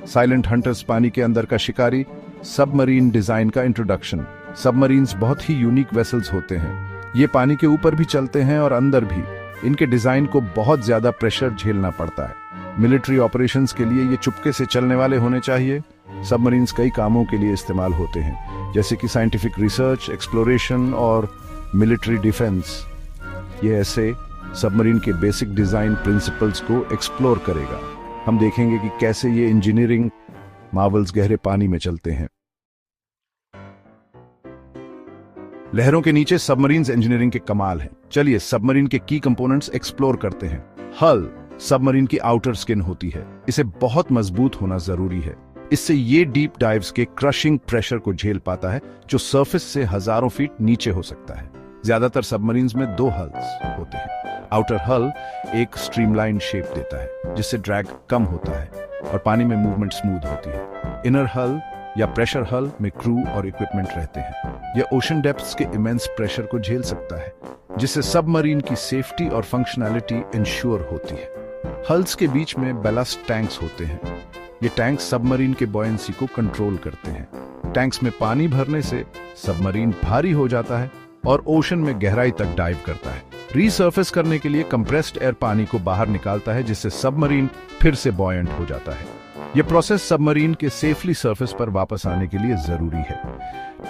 Silent hunters पानी के अंदर का शिकारी, सबमरीन डिजाइन का इंट्रोडक्शन। सबमरीन्स बहुत ही यूनिक वेसल्स होते हैं। ये पानी के ऊपर भी चलते हैं और अंदर भी। इनके डिजाइन को बहुत ज्यादा प्रेशर झेलना पड़ता है। मिलिट्री ऑपरेशंस के लिए ये चुपके से चलने वाले होने चाहिए। सबमरीन्स कई कामों के लिए इस्तेमाल होते हैं, जैसे कि साइंटिफिक रिसर्च, एक्सप्लोरेशन और मिलिट्री डिफेंस। ये ऐसे सबमरीन के बेसिक डिजाइन प्रिंसिपल्स को एक्सप्लोर करेगा। हम देखेंगे कि कैसे ये इंजीनियरिंग मार्वल्स गहरे पानी में चलते हैं। लहरों के नीचे सबमरीन्स इंजीनियरिंग के कमाल हैं। चलिए सबमरीन के की कंपोनेंट्स एक्सप्लोर करते हैं। हल सबमरीन की आउटर स्किन होती है। इसे बहुत मजबूत होना जरूरी है। इससे ये डीप डाइव्स के क्रशिंग प्रेशर को झेल पाता है, जो सरफेस से हजारों फीट नीचे हो सकता है। ज्यादातर सबमरीन्स में 2 हल्स होते हैं। आउटर हल एक स्ट्रीमलाइन शेप देता है, जिससे ड्रैग कम होता है और पानी में मूवमेंट स्मूथ होती है। इनर हल या प्रेशर हल में क्रू और इक्विपमेंट रहते हैं। यह ओशन डेप्थ्स के इमेंस प्रेशर को झेल सकता है, जिससे सबमरीन की सेफ्टी और फंक्शनैलिटी इंश्योर होती है। हल्स के बीच में बैलास्ट टैंक्स होते हैं। ये टैंक्स सबमरीन के बॉयंसी को कंट्रोल करते हैं। टैंक्स में पानी भरने से सबमरीन भारी हो जाता है और ओशन में गहराई तक डाइव करता है। रीसर्फेस करने के लिए कंप्रेस्ड एयर पानी को बाहर निकालता है, जिससे सबमरीन फिर से बॉयंट हो जाता है। यह प्रोसेस सबमरीन के सेफली सरफेस पर वापस आने के लिए जरूरी है।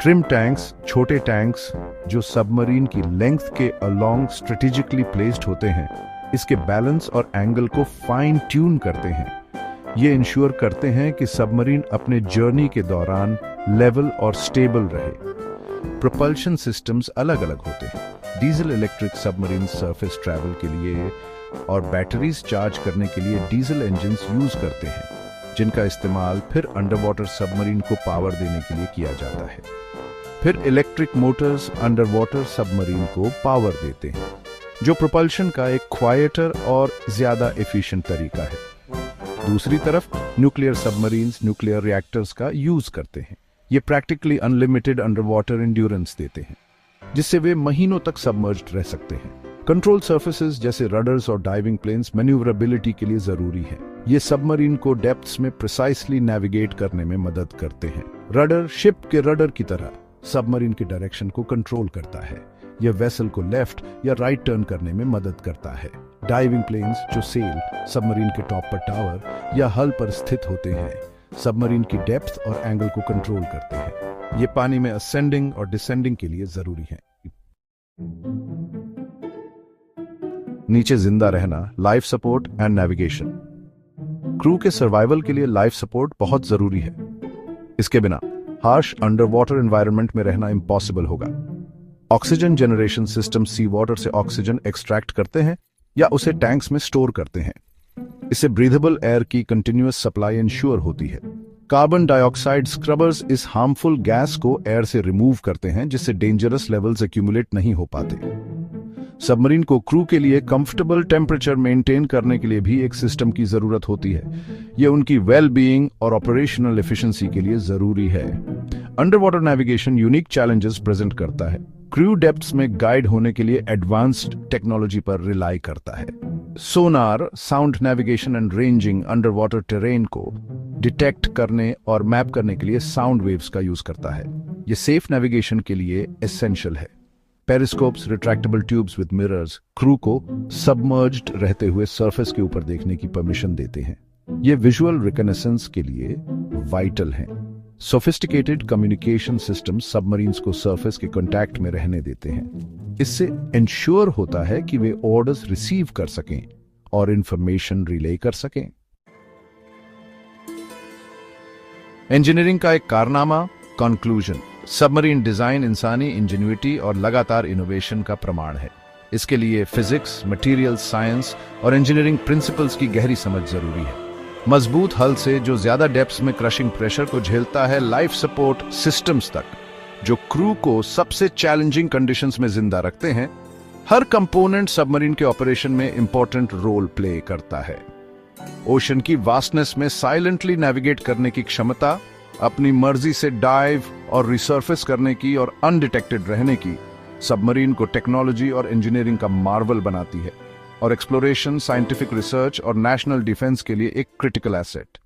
ट्रिम टैंक्स, छोटे टैंक्स जो सबमरीन की लेंथ के अलोंग स्ट्रेटेजिकली प्लेस्ड होते हैं, इसके बैलेंस और एंगल को फाइन ट्यून करते हैं। ये इंश्योर करते हैं कि सबमरीन अपने जर्नी के दौरान लेवल और स्टेबल रहे। प्रोपल्शन सिस्टम्स अलग अलग होते हैं। Diesel electric submarine surface travel के लिए और बैटरीज चार्ज करने के लिए डीजल इंजन्स यूज करते हैं, जिनका इस्तेमाल फिर अंडर वाटर सबमरीन को पावर देने के लिए किया जाता है। फिर electric Motors under water submarine को पावर देते हैं, जो प्रोपल्शन का एक क्वाइटर और ज्यादा एफिशिएंट तरीका है। दूसरी तरफ न्यूक्लियर सबमरीन्स न्यूक्लियर रिएक्टर्स का यूज करते हैं। ये practically unlimited under water endurance देते हैं, जिससे वे महीनों तक सबमर्ज्ड रह सकते हैं। कंट्रोल सर्फेसेस जैसे रडर्स और डाइविंग प्लेन्स मैन्यूवरेबिलिटी के लिए जरूरी है। ये सबमरीन को डेप्थ्स में प्रिसाइसली नेविगेट करने में मदद करते हैं। रडर शिप के रडर की तरह सबमरीन के डायरेक्शन को कंट्रोल करता है। यह वेसल को लेफ्ट या राइट टर्न करने में मदद करता है। डाइविंग प्लेन्स जो सेल सबमरीन के टॉप पर टावर या हल पर स्थित होते हैं, सबमरीन की डेप्थ और एंगल को कंट्रोल करते हैं। ये पानी में असेंडिंग और डिसेंडिंग के लिए जरूरी है। नीचे जिंदा रहना, life support and navigation. Crew के सर्वाइवल के लिए लाइफ सपोर्ट बहुत जरूरी है। इसके बिना हार्श अंडर वाटर एनवायरनमेंट में रहना इम्पॉसिबल होगा। ऑक्सीजन जनरेशन सिस्टम सी वाटर से ऑक्सीजन एक्सट्रैक्ट करते हैं या उसे टैंक्स में स्टोर करते हैं। इससे ब्रीथेबल एयर की कंटिन्यूअस सप्लाई इंश्योर होती है। कार्बन डाइऑक्साइड स्क्रबर्स इस हार्मफुल गैस को एयर से रिमूव करते हैं, जिससे डेंजरस लेवल्स एक्यूमुलेट नहीं हो पाते। सबमरीन को क्रू के लिए कंफर्टेबल टेम्परेचर मेंटेन करने के लिए भी एक सिस्टम की जरूरत होती है। यह उनकी वेल बीइंग और ऑपरेशनल एफिशिएंसी के लिए जरूरी है। Under water navigation unique challenges present करता है। क्रू डेप्थ्स में गाइड होने के लिए एडवांस्ड टेक्नोलॉजी पर रिलाई करता है। Sonar, sound navigation and ranging under water terrain को डिटेक्ट करने और मैप करने के लिए साउंड वेव्स का यूज करता है। यह सेफ नेविगेशन के लिए एसेंशियल है। पेरिस्कोप्स, retractable tubes with mirrors crew को सबमर्ज्ड रहते हुए सरफेस के ऊपर देखने की परमिशन देते हैं। ये विजुअल रिकनेसेंस के लिए वाइटल हैं। सोफिस्टिकेटेड कम्युनिकेशन सिस्टम सबमरीन्स को सरफेस के कांटेक्ट में रहने देते हैं। इससे इंश्योर होता है कि वे ऑर्डर्स रिसीव कर सकें और इंफॉर्मेशन रिले कर सकें। इंजीनियरिंग का एक कारनामा, कंक्लूजन। सबमरीन डिजाइन इंसानी इंजेन्युइटी और लगातार इनोवेशन का प्रमाण है। इसके लिए फिजिक्स, मटेरियल साइंस और इंजीनियरिंग प्रिंसिपल्स की गहरी समझ जरूरी है। मजबूत हल से जो ज्यादा डेप्थ्स में क्रशिंग प्रेशर को झेलता है, लाइफ सपोर्ट सिस्टम्स तक जो क्रू को सबसे चैलेंजिंग कंडीशंस में जिंदा रखते हैं, हर कंपोनेंट सबमरीन के ऑपरेशन में इंपॉर्टेंट रोल प्ले करता है। ओशन की वास्टनेस में साइलेंटली नेविगेट करने की क्षमता, अपनी मर्जी से डाइव और रिसर्फेस करने की और अनडिटेक्टेड रहने की सबमरीन को टेक्नोलॉजी और इंजीनियरिंग का मार्वल बनाती है और एक्सप्लोरेशन, साइंटिफिक रिसर्च और नेशनल डिफेंस के लिए एक क्रिटिकल एसेट।